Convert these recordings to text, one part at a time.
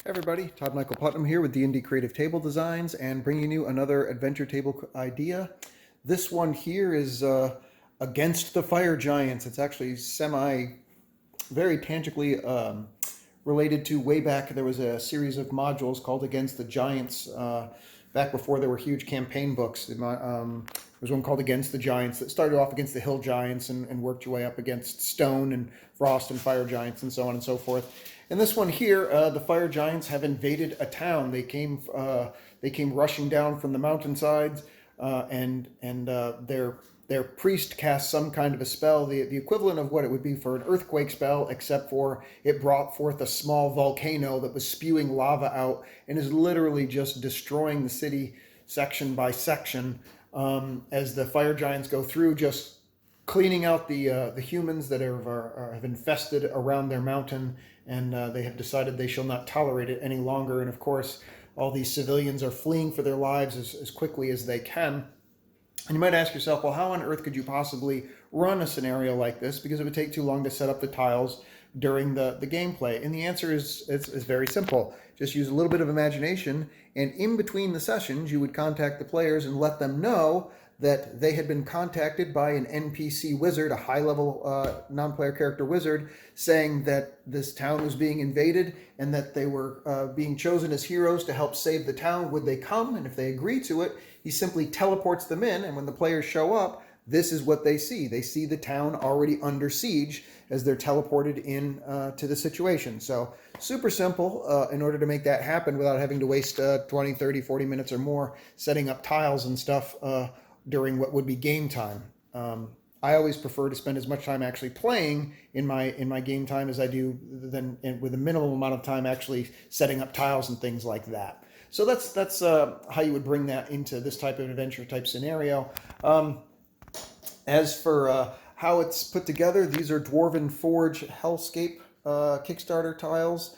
Hey everybody, Todd Michael Putnam here with D&D Creative Table Designs and bringing you another adventure table idea. This one here is Against the Fire Giants. It's actually very tangibly related to way back. There was a series of modules called Against the Giants back before there were huge campaign books. There was one called Against the Giants that started off against the Hill Giants and worked your way up against Stone and Frost and Fire Giants and so on and so forth. In this one here, the Fire Giants have invaded a town. They came rushing down from the mountainsides, and their priest cast some kind of a spell, the equivalent of what it would be for an earthquake spell, except for it brought forth a small volcano that was spewing lava out and is literally just destroying the city section by section as the Fire Giants go through, just cleaning out the humans that have infested around their mountain, and they have decided they shall not tolerate it any longer. And of course, all these civilians are fleeing for their lives as quickly as they can. And you might ask yourself, well, how on earth could you possibly run a scenario like this? Because it would take too long to set up the tiles during the gameplay. And the answer is very simple. Just use a little bit of imagination, and in between the sessions, you would contact the players and let them know that they had been contacted by an NPC wizard, a high-level non-player character wizard, saying that this town was being invaded and that they were being chosen as heroes to help save the town. Would they come? And if they agree to it, he simply teleports them in, and when the players show up, this is what they see. They see the town already under siege as they're teleported in to the situation. So super simple in order to make that happen without having to waste 20, 30, 40 minutes or more setting up tiles and stuff during what would be game time. I always prefer to spend as much time actually playing in my game time as I do with a minimal amount of time actually setting up tiles and things like that. So that's how you would bring that into this type of adventure type scenario. As for how it's put together, these are Dwarven Forge Hellscape Kickstarter tiles.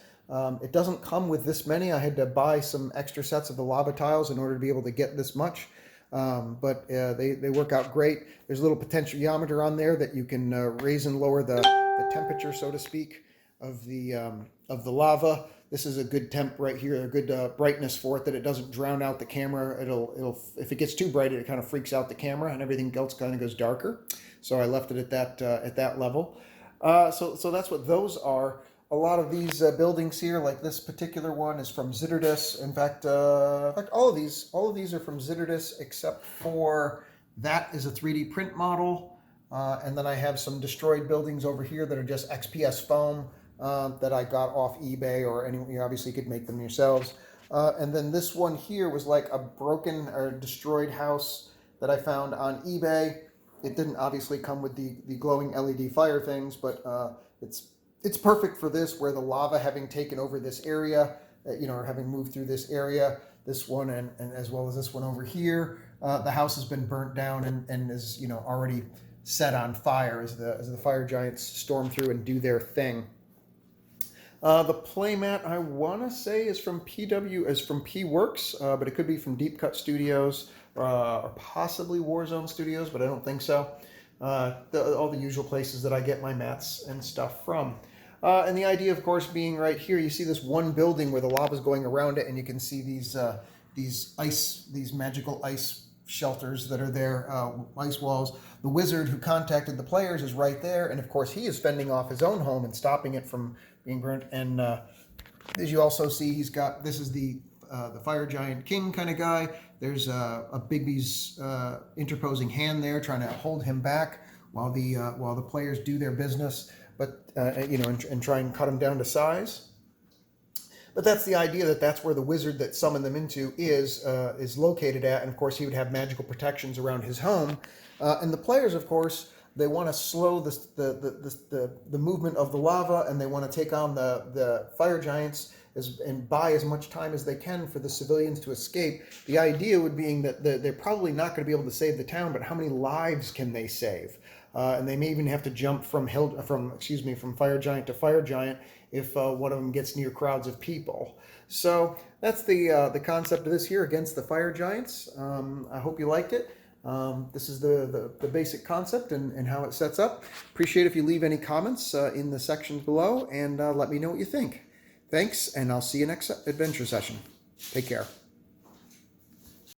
It doesn't come with this many. I had to buy some extra sets of the lava tiles in order to be able to get this much. But they work out great. There's a little potentiometer on there that you can raise and lower the temperature, so to speak, of the lava. This is a good temp right here, a good brightness for it, that it doesn't drown out the camera. It'll if it gets too bright, it kind of freaks out the camera, and everything else kind of goes darker. So I left it at that level. So that's what those are. A lot of these buildings here, like this particular one, is from Zitterdus. In fact, all of these are from Zitterdus, except for that is a 3D print model. And then I have some destroyed buildings over here that are just XPS foam that I got off eBay, or you obviously could make them yourselves. And then this one here was like a broken or destroyed house that I found on eBay. It didn't obviously come with the glowing LED fire things, but it's perfect for this, where the lava having taken over this area, or having moved through this area, this one and as well as this one over here, the house has been burnt down and is already set on fire as the Fire Giants storm through and do their thing. The playmat, I want to say, is from P-Works, but it could be from Deep Cut Studios or possibly Warzone Studios, but I don't think so. All the usual places that I get my mats and stuff from. And the idea, of course, being right here, you see this one building where the lava is going around it, and you can see these magical ice shelters that are there, ice walls. The wizard who contacted the players is right there, and of course he is fending off his own home and stopping it from being burnt. And as you also see, this is the Fire Giant King kind of guy. There's a Bigby's interposing hand there, trying to hold him back while the players do their business, but and try and cut him down to size. But that's the idea, that's where the wizard that summoned them into is located at, and of course he would have magical protections around his home. And the players, of course, they want to slow the movement of the lava, and they want to take on the Fire Giants and buy as much time as they can for the civilians to escape. The idea would being that they're probably not going to be able to save the town, but how many lives can they save? And they may even have to jump from Fire Giant to Fire Giant if one of them gets near crowds of people. So that's the concept of this here, Against the Fire Giants. I hope you liked it. This is the basic concept and how it sets up. Appreciate if you leave any comments in the sections below, and let me know what you think. Thanks, and I'll see you next adventure session. Take care.